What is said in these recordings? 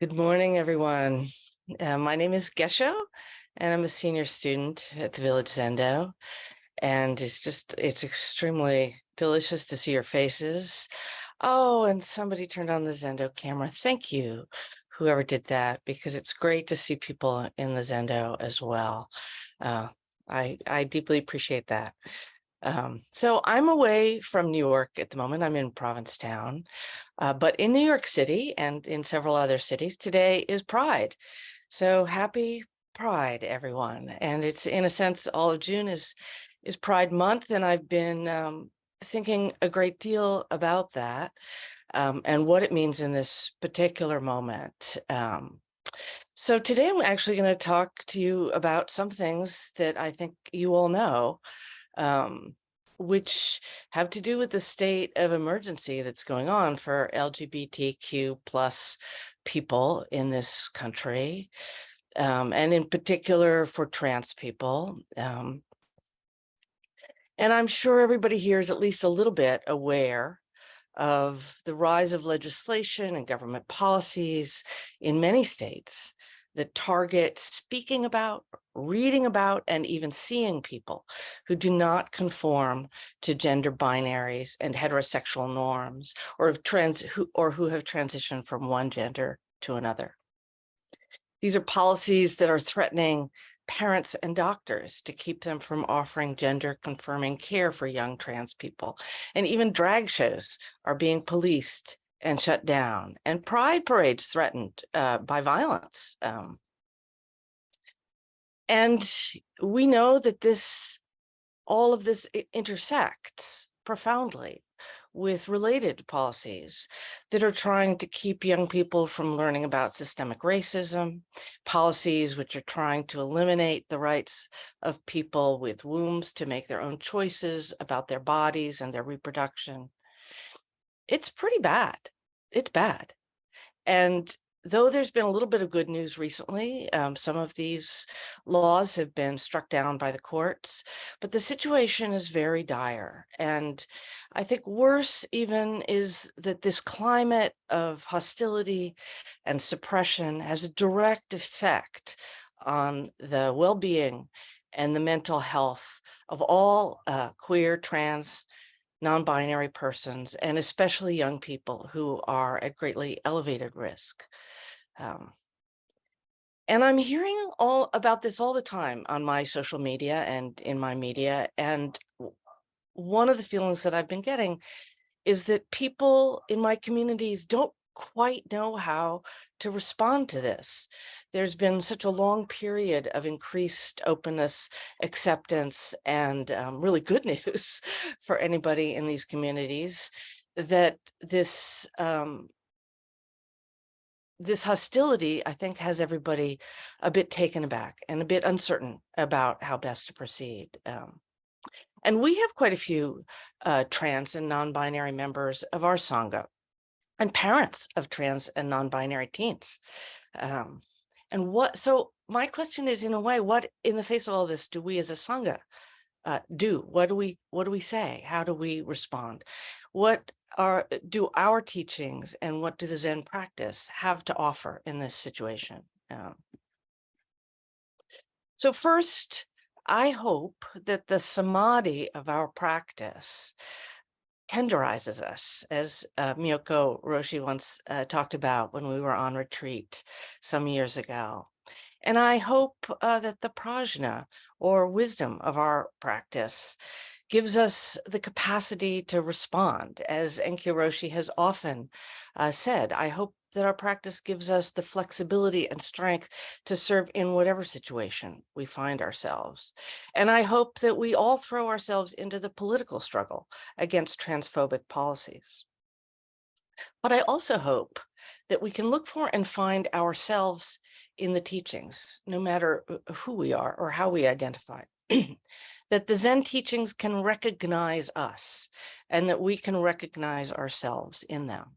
Good morning, everyone. My name is Gessho, and I'm a senior student at the Village Zendo. And it's extremely delicious to see your faces. Oh, and somebody turned on the Zendo camera. Thank you, whoever did that, because it's great to see people in the Zendo as well. Uh, I deeply appreciate that. So I'm away from New York at the moment. I'm in Provincetown. But in New York City and in several other cities, today is Pride. So happy Pride, everyone. And it's, in a sense, all of June is Pride Month. And I've been thinking a great deal about that and what it means in this particular moment. So today I'm actually going to talk to you about some things that I think you all know, which have to do with the state of emergency that's going on for LGBTQ plus people in this country, and in particular for trans people. And I'm sure everybody here is at least a little bit aware of the rise of legislation and government policies in many states that target speaking about, reading about, and even seeing people who do not conform to gender binaries and heterosexual norms, or who have transitioned from one gender to another. These are policies that are threatening parents and doctors to keep them from offering gender-confirming care for young trans people. And even drag shows are being policed and shut down, and pride parades threatened by violence. And we know that all of this intersects profoundly with related policies that are trying to keep young people from learning about systemic racism, policies which are trying to eliminate the rights of people with wombs to make their own choices about their bodies and their reproduction. It's pretty bad. It's bad. And though there's been a little bit of good news recently, some of these laws have been struck down by the courts, but the situation is very dire. And I think worse even is that this climate of hostility and suppression has a direct effect on the well-being and the mental health of all queer, trans, non-binary persons, and especially young people who are at greatly elevated risk. And I'm hearing all about this all the time on my social media and in my media. And one of the feelings that I've been getting is that people in my communities don't quite know how to respond to this. There's been such a long period of increased openness, acceptance, and really good news for anybody in these communities, that this hostility, I think, has everybody a bit taken aback and a bit uncertain about how best to proceed. And we have quite a few trans and non-binary members of our Sangha and parents of trans and non-binary teens. So my question is, in a way, what in the face of all this do we as a Sangha do? What do we say? How do we respond? What do our teachings and what do the Zen practice have to offer in this situation? So first, I hope that the samadhi of our practice tenderizes us, as Miyoko Roshi once talked about when we were on retreat some years ago. And I hope that the prajna, or wisdom of our practice, gives us the capacity to respond. As Enkyo Roshi has often said, I hope that our practice gives us the flexibility and strength to serve in whatever situation we find ourselves. And I hope that we all throw ourselves into the political struggle against transphobic policies. But I also hope that we can look for and find ourselves in the teachings, no matter who we are or how we identify. That the Zen teachings can recognize us and that we can recognize ourselves in them.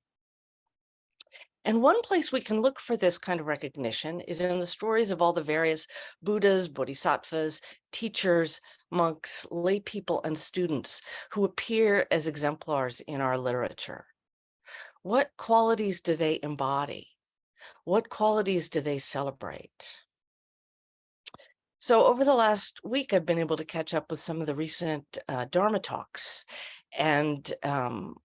And one place we can look for this kind of recognition is in the stories of all the various Buddhas, Bodhisattvas, teachers, monks, lay people, and students who appear as exemplars in our literature. What qualities do they embody? What qualities do they celebrate? So over the last week, I've been able to catch up with some of the recent Dharma talks. And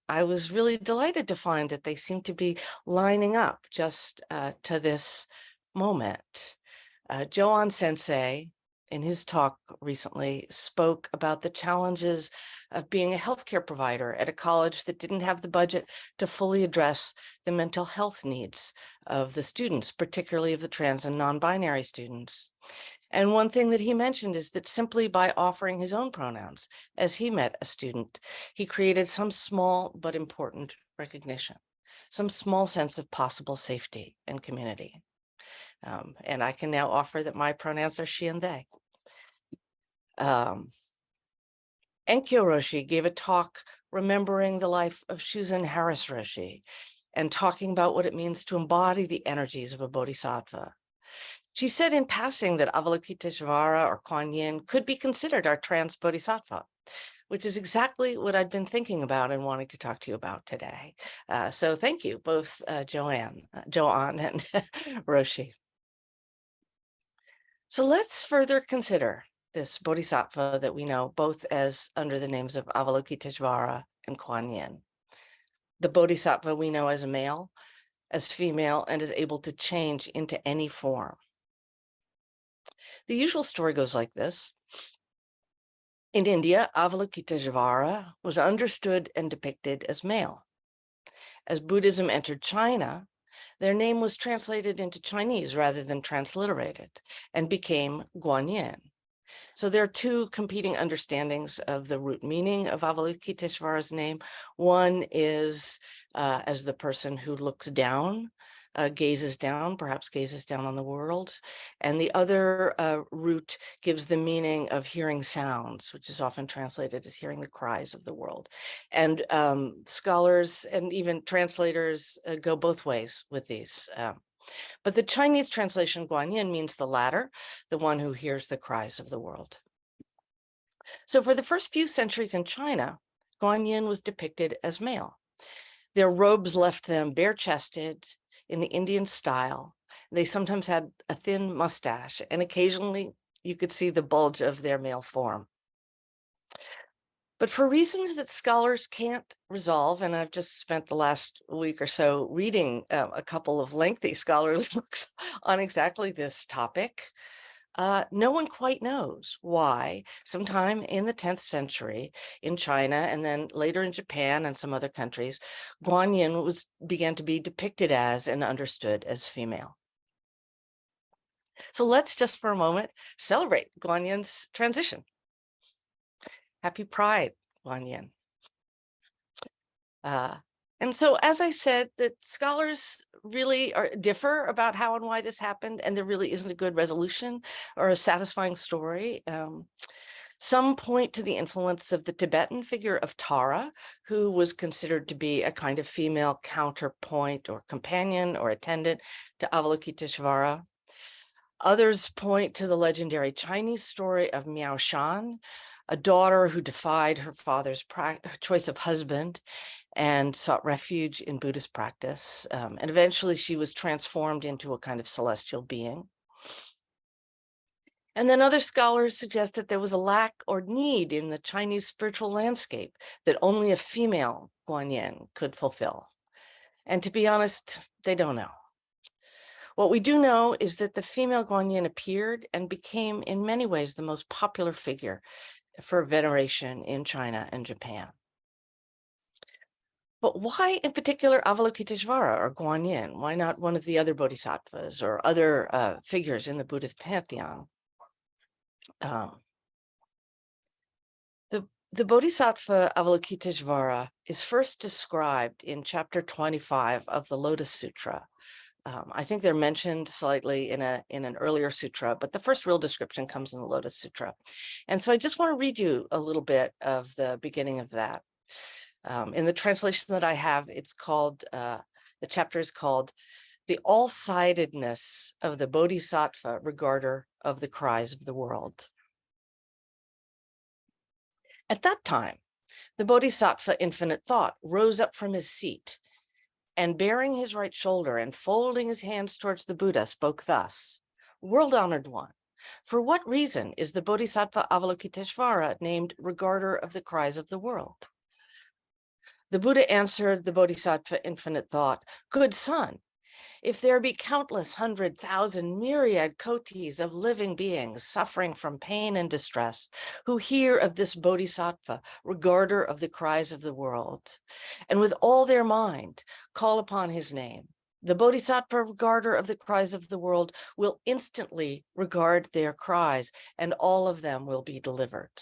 I was really delighted to find that they seem to be lining up just to this moment. Joan Sensei, in his talk recently, spoke about the challenges of being a healthcare provider at a college that didn't have the budget to fully address the mental health needs of the students, particularly of the trans and non-binary students. And one thing that he mentioned is that simply by offering his own pronouns as he met a student, he created some small but important recognition, some small sense of possible safety and community. And I can now offer that my pronouns are she and they. Enkyo Roshi gave a talk remembering the life of Shuzen Harris Roshi and talking about what it means to embody the energies of a bodhisattva. She said in passing that Avalokiteshvara or Guanyin could be considered our trans bodhisattva, which is exactly what I'd been thinking about and wanting to talk to you about today. So thank you, both Joan and Roshi. So let's further consider this bodhisattva that we know both as under the names of Avalokiteshvara and Guanyin. The bodhisattva we know as a male, as female, and is able to change into any form. The usual story goes like this. In India, Avalokiteshvara was understood and depicted as male. As Buddhism entered China, their name was translated into Chinese rather than transliterated and became Guanyin. So there are two competing understandings of the root meaning of Avalokiteshvara's name. One is as the person who looks down, gazes down, perhaps gazes down on the world. And the other root gives the meaning of hearing sounds, which is often translated as hearing the cries of the world. And scholars and even translators go both ways with these. But the Chinese translation Guanyin means the latter, the one who hears the cries of the world. So for the first few centuries in China, Guanyin was depicted as male. Their robes left them bare-chested in the Indian style. They sometimes had a thin mustache, and occasionally you could see the bulge of their male form. But for reasons that scholars can't resolve, and I've just spent the last week or so reading a couple of lengthy scholarly books on exactly this topic, no one quite knows why sometime in the 10th century in China and then later in Japan and some other countries, Guanyin began to be depicted as and understood as female. So let's just for a moment celebrate Guanyin's transition. Happy Pride, Guanyin. And so, as I said, that scholars really differ about how and why this happened, and there really isn't a good resolution or a satisfying story. Some point to the influence of the Tibetan figure of Tara, who was considered to be a kind of female counterpoint or companion or attendant to Avalokiteshvara. Others point to the legendary Chinese story of Miao Shan, a daughter who defied her father's choice of husband and sought refuge in Buddhist practice. And eventually she was transformed into a kind of celestial being. And then other scholars suggest that there was a lack or need in the Chinese spiritual landscape that only a female Guanyin could fulfill. And to be honest, they don't know. What we do know is that the female Guanyin appeared and became in many ways the most popular figure for veneration in China and Japan. But why in particular Avalokiteshvara or Guanyin? Why not one of the other bodhisattvas or other figures in the Buddhist pantheon? The bodhisattva Avalokiteshvara is first described in chapter 25 of the Lotus Sutra. I think they're mentioned slightly in an earlier sutra, but the first real description comes in the Lotus Sutra. And so I just want to read you a little bit of the beginning of that. In the translation that I have, it's called, the chapter is called The All-Sidedness of the Bodhisattva Regarder of the Cries of the World. At that time, the Bodhisattva Infinite Thought rose up from his seat and baring his right shoulder and folding his hands towards the Buddha, spoke thus: "World-honored one, for what reason is the Bodhisattva Avalokiteshvara named regarder of the cries of the world?" The Buddha answered the Bodhisattva infinite thought: "Good son, if there be countless 100,000 myriad kotis of living beings suffering from pain and distress, who hear of this Bodhisattva, regarder of the cries of the world, and with all their mind call upon his name, the Bodhisattva, regarder of the cries of the world, will instantly regard their cries, and all of them will be delivered.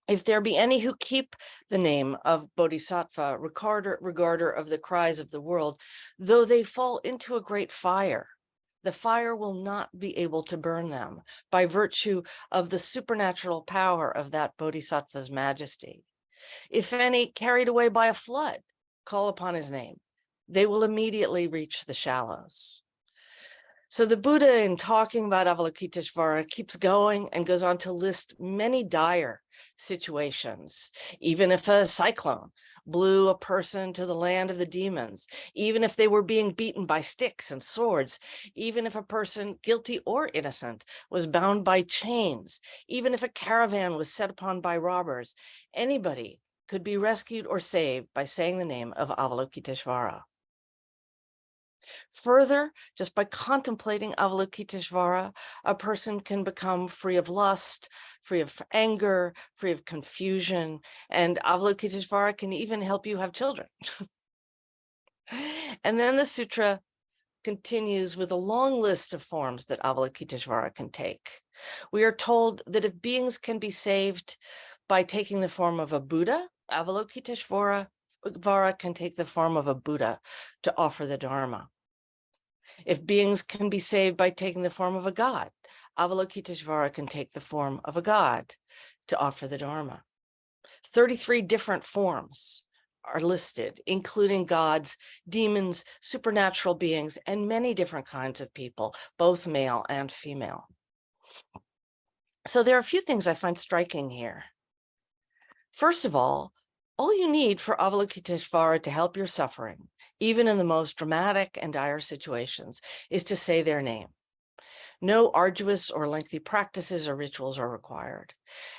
If there be any who keep the name of Bodhisattva, regarder of the cries of the world, though they fall into a great fire, the fire will not be able to burn them by virtue of the supernatural power of that Bodhisattva's majesty. If any, carried away by a flood, call upon his name, they will immediately reach the shallows." So the Buddha, in talking about Avalokiteshvara, keeps going and goes on to list many dire situations. Even if a cyclone blew a person to the land of the demons, even if they were being beaten by sticks and swords, even if a person, guilty or innocent, was bound by chains, even if a caravan was set upon by robbers, anybody could be rescued or saved by saying the name of Avalokiteshvara. Further, just by contemplating Avalokiteshvara, a person can become free of lust, free of anger, free of confusion, and Avalokiteshvara can even help you have children. And then the sutra continues with a long list of forms that Avalokiteshvara can take. We are told that if beings can be saved by taking the form of a Buddha, Avalokiteshvara can take the form of a Buddha to offer the Dharma. If beings can be saved by taking the form of a god, Avalokiteshvara can take the form of a god to offer the Dharma. 33 different forms are listed, including gods, demons, supernatural beings, and many different kinds of people, both male and female. So there are a few things I find striking here. First of all you need for Avalokiteshvara to help your suffering, even in the most dramatic and dire situations, is to say their name. No arduous or lengthy practices or rituals are required.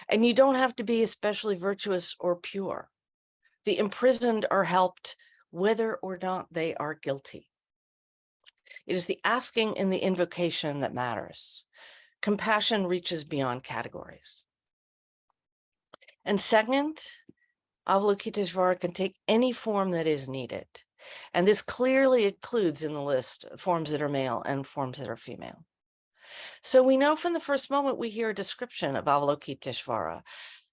And you don't have to be especially virtuous or pure. The imprisoned are helped whether or not they are guilty. It is the asking and the invocation that matters. Compassion reaches beyond categories. And second, Avalokiteshvara can take any form that is needed. And this clearly includes in the list forms that are male and forms that are female. So we know from the first moment we hear a description of Avalokiteshvara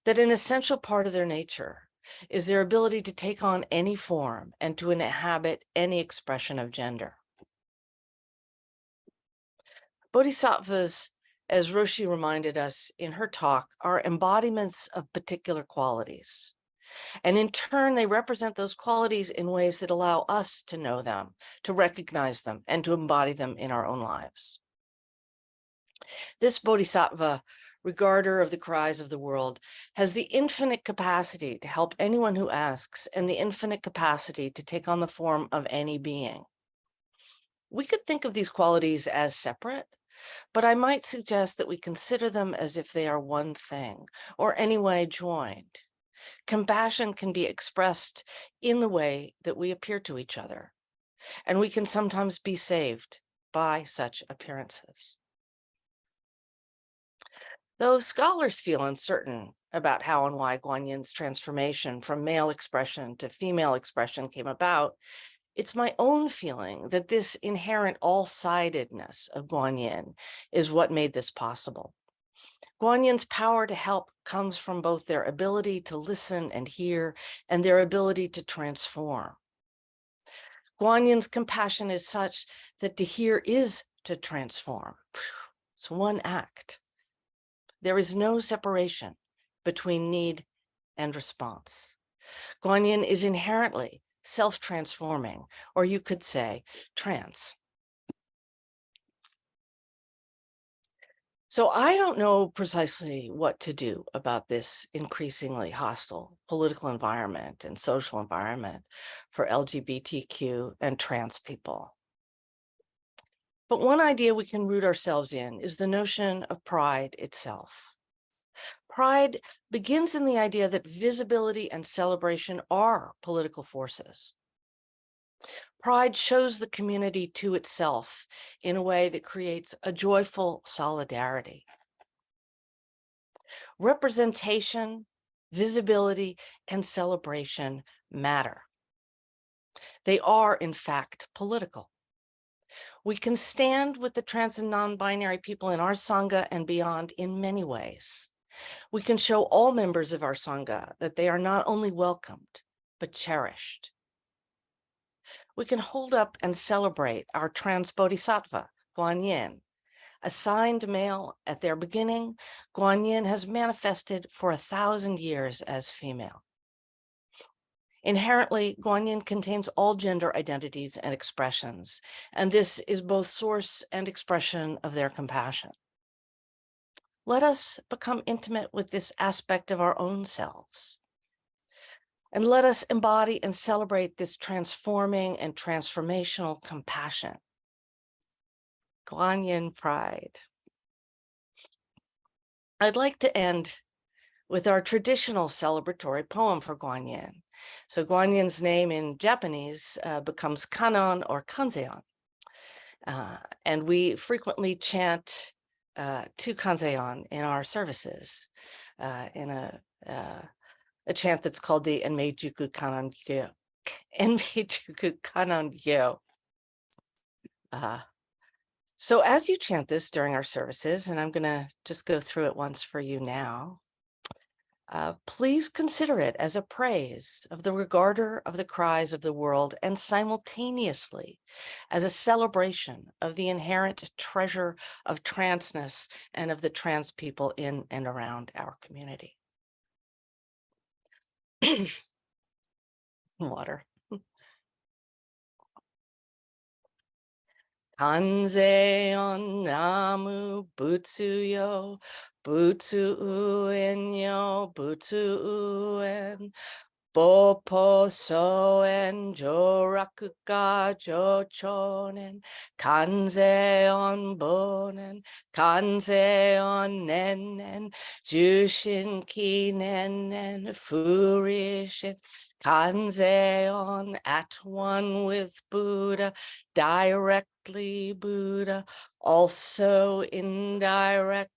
that an essential part of their nature is their ability to take on any form and to inhabit any expression of gender. Bodhisattvas, as Roshi reminded us in her talk, are embodiments of particular qualities. And in turn, they represent those qualities in ways that allow us to know them, to recognize them, and to embody them in our own lives. This Bodhisattva, regarder of the cries of the world, has the infinite capacity to help anyone who asks, and the infinite capacity to take on the form of any being. We could think of these qualities as separate, but I might suggest that we consider them as if they are one thing, or anyway joined. Compassion can be expressed in the way that we appear to each other, and we can sometimes be saved by such appearances. Though scholars feel uncertain about how and why Guanyin's transformation from male expression to female expression came about, it's my own feeling that this inherent all-sidedness of Guanyin is what made this possible. Guanyin's power to help comes from both their ability to listen and hear and their ability to transform. Guanyin's compassion is such that to hear is to transform. It's one act. There is no separation between need and response. Guanyin is inherently self-transforming, or you could say trans. So I don't know precisely what to do about this increasingly hostile political environment and social environment for LGBTQ and trans people. But one idea we can root ourselves in is the notion of pride itself. Pride begins in the idea that visibility and celebration are political forces. Pride shows the community to itself in a way that creates a joyful solidarity. Representation, visibility, and celebration matter. They are, in fact, political. We can stand with the trans and non-binary people in our Sangha and beyond in many ways. We can show all members of our Sangha that they are not only welcomed, but cherished. We can hold up and celebrate our trans Bodhisattva, Guanyin. Assigned male at their beginning, Guanyin has manifested for 1,000 years as female. Inherently, Guanyin contains all gender identities and expressions, and this is both source and expression of their compassion. Let us become intimate with this aspect of our own selves. And let us embody and celebrate this transforming and transformational compassion. Guanyin pride. I'd like to end with our traditional celebratory poem for Guanyin. So Guanyin's name in Japanese becomes Kanon or Kanzeon. And we frequently chant to Kanzeon in our services in a chant that's called the Enmeijuku Kanon Gyo. Enmeijuku Kanon Gyo. So as you chant this during our services, and I'm going to just go through it once for you now, please consider it as a praise of the regarder of the cries of the world, and simultaneously as a celebration of the inherent treasure of transness and of the trans people in and around our community. Water. Kanzeon namu butsu yo, butsu uen yo, butsu uen, Bopo soen joraku ga jochonen, kanzeon bonen, kanzeon nenen, jushin ki nenen, furishin, kanzeon at one with Buddha, directly Buddha, also indirectly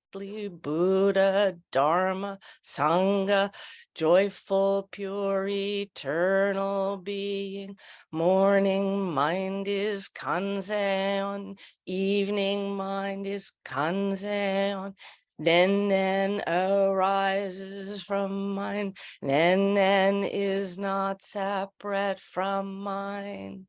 Buddha, Dharma, Sangha, joyful, pure, eternal being. Morning mind is Kanzeon, evening mind is Kanzeon. Nen arises from mind, Nen is not separate from mind.